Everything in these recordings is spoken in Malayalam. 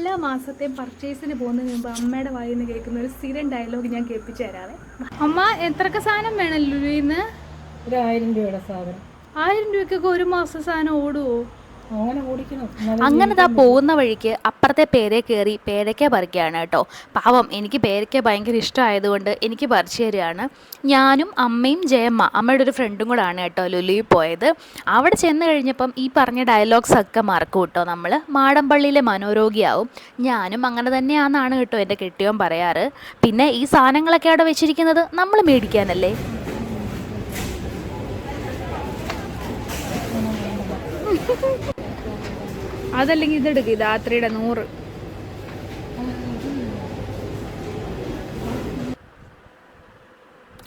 എല്ലാ മാസത്തെയും പർച്ചേസിന് പോകുന്നതിന് മുമ്പ് അമ്മയുടെ വായിൽ നിന്ന് കേൾക്കുന്ന ഒരു സ്ഥിരം ഡയലോഗ് ഞാൻ കേൾപ്പിച്ചു തരാവേ. അമ്മ എത്രക്ക് സാധനം വേണം ലുലുവിന്ന്? ഒരു 1000 രൂപയുടെ സാധനം. 1000 രൂപയ്ക്കൊക്കെ ഒരു മാസം സാധനം ഓടുവോ? അങ്ങനെ ഓടിക്കണം. അങ്ങനെ താ പോകുന്ന വഴിക്ക് അപ്പുറത്തെ പേരെ കയറി പേരയ്ക്ക പറിക്കുകയാണ് കേട്ടോ. പാവം, എനിക്ക് പേരയ്ക്ക ഭയങ്കര ഇഷ്ടമായതുകൊണ്ട് എനിക്ക് പറിച്ചു തരികയാണ്. ഞാനും അമ്മയും ജയമ്മ, അമ്മയുടെ ഒരു ഫ്രണ്ടും കൂടെ ആണ് കേട്ടോ ലുലുവിൽ പോയത്. അവിടെ ചെന്ന് കഴിഞ്ഞപ്പം ഈ പറഞ്ഞ ഡയലോഗ്സ് ഒക്കെ മറക്കും കേട്ടോ. നമ്മൾ മാടമ്പള്ളിയിലെ മനോരോഗിയാവും. ഞാനും അങ്ങനെ തന്നെയാണെന്നാണ് കേട്ടോ എൻ്റെ കെട്ടിയോൻ പറയാറ്. പിന്നെ ഈ സാധനങ്ങളൊക്കെ അവിടെ വെച്ചിരിക്കുന്നത് നമ്മൾ മേടിക്കാനല്ലേ. അതല്ലെങ്കിൽ ഇതെടുക്കുക, ധാത്രിയുടെ 100.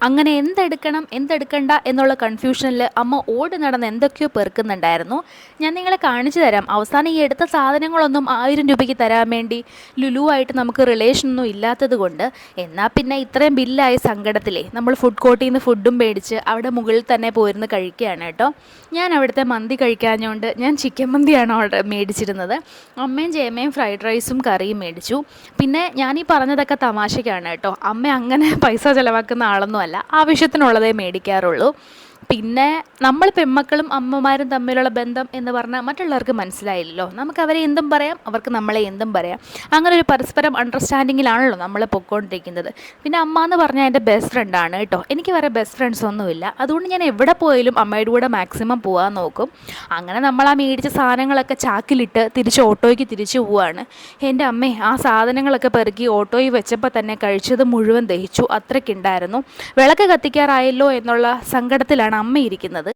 അങ്ങനെ എന്തെടുക്കണം എന്തെടുക്കണ്ട എന്നുള്ള കൺഫ്യൂഷനിൽ അമ്മ ഓടി നടന്ന് എന്തൊക്കെയോ പെറുക്കുന്നുണ്ടായിരുന്നു. ഞാൻ നിങ്ങളെ കാണിച്ചു തരാം. അവസാനം ഈ എടുത്ത സാധനങ്ങളൊന്നും 1000 രൂപയ്ക്ക് തരാൻ വേണ്ടി ലുലുവായിട്ട് നമുക്ക് റിലേഷനൊന്നും ഇല്ലാത്തത് കൊണ്ട്, എന്നാൽ പിന്നെ ഇത്രയും ബില്ലായ സങ്കടത്തിലേ നമ്മൾ ഫുഡ് കോർട്ടിൽ നിന്ന് ഫുഡും മേടിച്ച് അവിടെ മുകളിൽ തന്നെ പോയിരുന്ന് കഴിക്കുകയാണ് കേട്ടോ. ഞാൻ അവിടുത്തെ മന്തി കഴിക്കാഞ്ഞുകൊണ്ട് ഞാൻ ചിക്കൻ മന്തിയാണ് ഓർഡർ മേടിച്ചിരുന്നത്. അമ്മയും ജയമ്മയും ഫ്രൈഡ് റൈസും കറിയും മേടിച്ചു. പിന്നെ ഞാനീ പറഞ്ഞതൊക്കെ തമാശയ്ക്കാണ് കേട്ടോ. അമ്മ അങ്ങനെ പൈസ ചിലവാക്കുന്ന ആളൊന്നും അല്ല, ആവശ്യത്തിനുള്ളതേ മേടിക്കാറുള്ളൂ. പിന്നെ നമ്മൾ പെൺമക്കളും അമ്മമാരും തമ്മിലുള്ള ബന്ധം എന്ന് പറഞ്ഞാൽ മറ്റുള്ളവർക്ക് മനസ്സിലായില്ലല്ലോ. നമുക്ക് അവരെ എന്തും പറയാം, അവർക്ക് നമ്മളെ എന്തും പറയാം. അങ്ങനെ ഒരു പരസ്പരം അണ്ടർസ്റ്റാൻഡിങ്ങിലാണല്ലോ നമ്മൾ പൊയ്ക്കൊണ്ടിരിക്കുന്നത്. പിന്നെ അമ്മ എന്ന് പറഞ്ഞാൽ എൻ്റെ ബെസ്റ്റ് ഫ്രണ്ടാണ് കേട്ടോ. എനിക്ക് വേറെ ബെസ്റ്റ് ഫ്രണ്ട്സ് ഒന്നുമില്ല. അതുകൊണ്ട് ഞാൻ എവിടെ പോയാലും അമ്മയുടെ കൂടെ മാക്സിമം പോകാൻ നോക്കും. അങ്ങനെ നമ്മൾ ആ മേടിച്ച സാധനങ്ങളൊക്കെ ചാക്കിലിട്ട് തിരിച്ച് ഓട്ടോയ്ക്ക് തിരിച്ചു പോവുകയാണ്. എൻ്റെ അമ്മേ, ആ സാധനങ്ങളൊക്കെ പെറുക്കി ഓട്ടോയിൽ വെച്ചപ്പോൾ തന്നെ കഴിച്ചത് മുഴുവൻ ദഹിച്ചു. അത്രയ്ക്കുണ്ടായിരുന്നു. വിളക്ക് കത്തിക്കാറായല്ലോ എന്നുള്ള സങ്കടത്തിലാണ് അമ്മ ഇരിക്കുന്നത്.